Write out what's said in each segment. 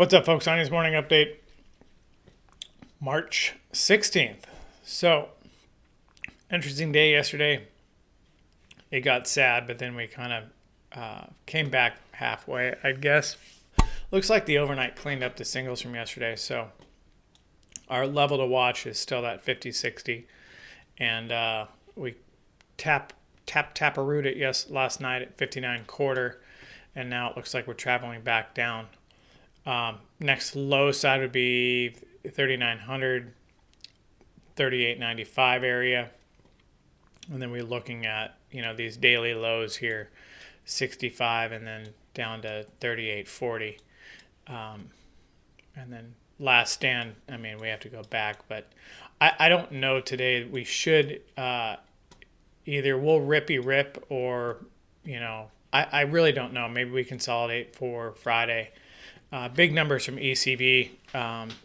What's up, folks? Sonny's Morning Update, March 16th. So, interesting day yesterday. It got sad, but then we kind of came back halfway, I guess. Looks like the overnight cleaned up the singles from yesterday. So, our level to watch is still that 50-60. And we tap-a-root it last night at 59.25. And now it looks like we're traveling back down. Next low side would be 3,900, 38.95 area. And then we're looking at, these daily lows here, 65 and then down to 38.40. And then last stand, we have to go back, but I don't know today. We should either we'll rip or, I really don't know. Maybe we consolidate for Friday. Big numbers from ECB,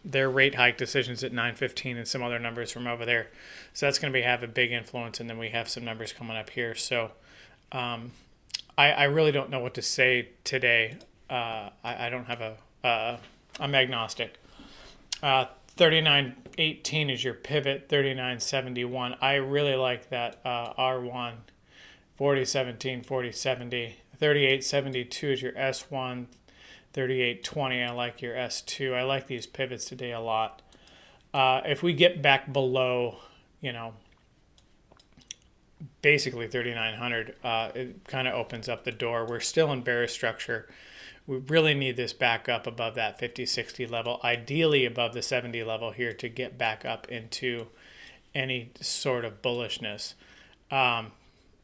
their rate hike decisions at 9:15, and some other numbers from over there. So that's going to have a big influence, and then we have some numbers coming up here. So I really don't know what to say today. I don't have I'm agnostic. 39.18 is your pivot, 39.71. I really like that R1, 40.17, 40.70. 38.72 is your S1. 38.20, I like your S2. I like these pivots today a lot. If we get back below, basically 3,900, it kind of opens up the door. We're still in bearish structure. We really need this back up above that 50-60 level, ideally above the 70 level here to get back up into any sort of bullishness.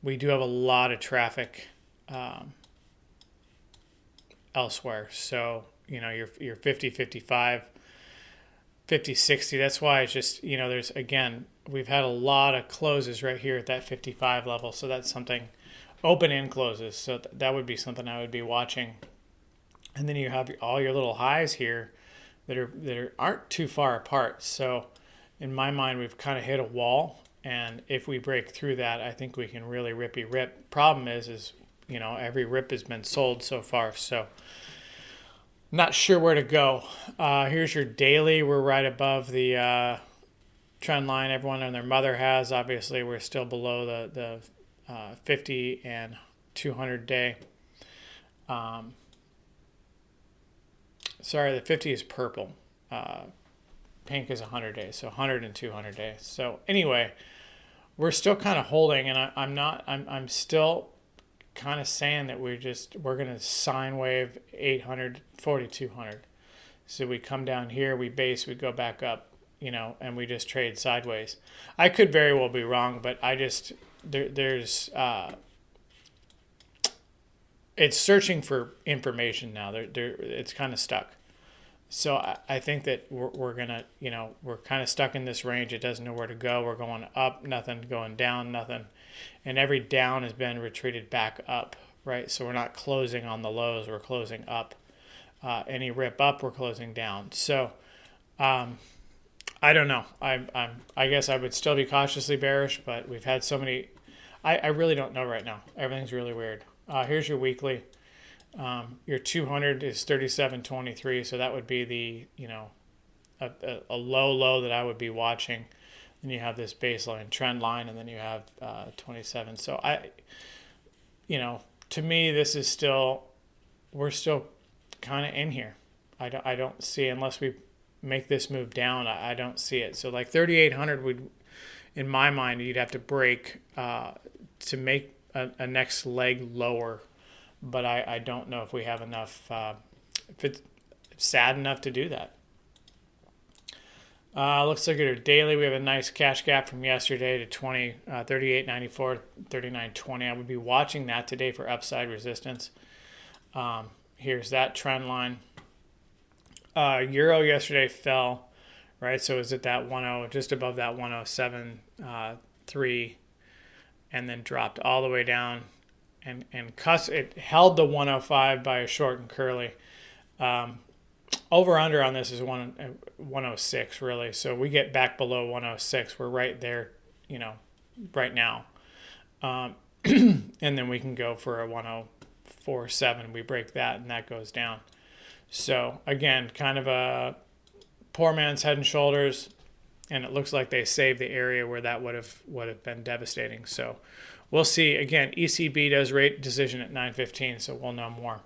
We do have a lot of traffic elsewhere. So, your 50-55, 50-60, that's why it's just, there's, again, we've had a lot of closes right here at that 55 level. So that's something, open end closes. So that would be something I would be watching. And then you have all your little highs here that aren't too far apart. So in my mind, we've kind of hit a wall. And if we break through that, I think we can really rip. Problem is every rip has been sold so far, so not sure where to go. Here's your daily. We're right above the trend line everyone and their mother has. Obviously, we're still below the 50 and 200 day. Sorry, the 50 is purple. Pink is 100 days, so 100 and 200 days. So anyway, we're still kind of holding, and I'm still kind of saying that we're going to sine wave 800, 4,200. So we come down here, we base, we go back up, and we just trade sideways. I could very well be wrong, but I just, there's, it's searching for information now. It's kind of stuck. So I think that we're going to, we're kind of stuck in this range. It doesn't know where to go. We're going up, nothing, going down, nothing. And every down has been retreated back up, right? So we're not closing on the lows, we're closing up. Any rip up, we're closing down. So I don't know. I guess I would still be cautiously bearish, but we've had so many. I really don't know right now. Everything's really weird. Here's your weekly. Your 200 is 37.23, so that would be the a low that I would be watching. Then you have this baseline trend line, and then you have 27. So to me, this is we're still kind of in here. I don't see, unless we make this move down, I don't see it. So like 3,800 would, in my mind, you'd have to break to make a next leg lower. But I don't know if we have enough, if it's sad enough to do that. Looks like at our daily, we have a nice cash gap from yesterday to 38.94, 39.20. I would be watching that today for upside resistance. Here's that trend line. Euro yesterday fell, right? So it was at that 10, just above that 107.3, and then dropped all the way down. And it held the 105 by a short and curly. Over under on this is 106 really. So we get back below 106. We're right there, right now. And then we can go for a 104.7. We break that and that goes down. So again, kind of a poor man's Head and Shoulders, and it looks like they saved the area where that would have been devastating. So we'll see. Again, ECB does rate decision at 9:15, so we'll know more.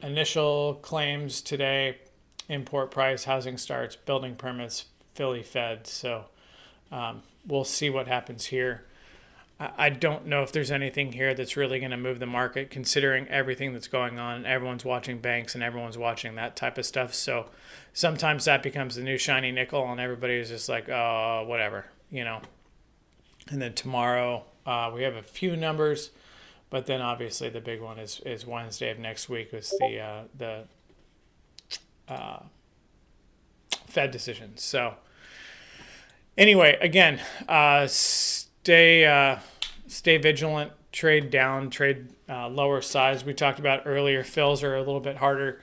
Initial claims today: import price, housing starts, building permits, Philly Fed. So we'll see what happens here. I don't know if there's anything here that's really going to move the market, considering everything that's going on. Everyone's watching banks and everyone's watching that type of stuff. So sometimes that becomes the new shiny nickel, and everybody is just like, oh, whatever, you know. And then tomorrow we have a few numbers, but then obviously the big one is Wednesday of next week is the Fed decision. So anyway, again, stay vigilant, trade down, trade lower size. We talked about earlier, fills are a little bit harder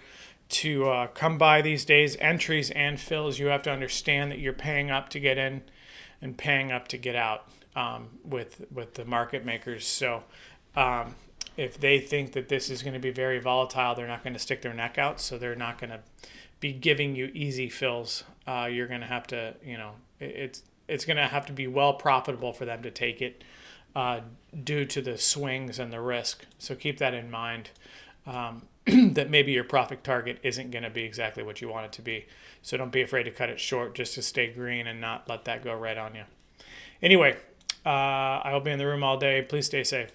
to come by these days. Entries and fills, you have to understand that you're paying up to get in and paying up to get out with the market makers. So if they think that this is going to be very volatile, they're not going to stick their neck out. So they're not going to be giving you easy fills. You're going to have to, it's going to have to be well profitable for them to take it due to the swings and the risk. So keep that in mind, that maybe your profit target isn't going to be exactly what you want it to be. So don't be afraid to cut it short just to stay green and not let that go right on you. Anyway, I will be in the room all day. Please stay safe.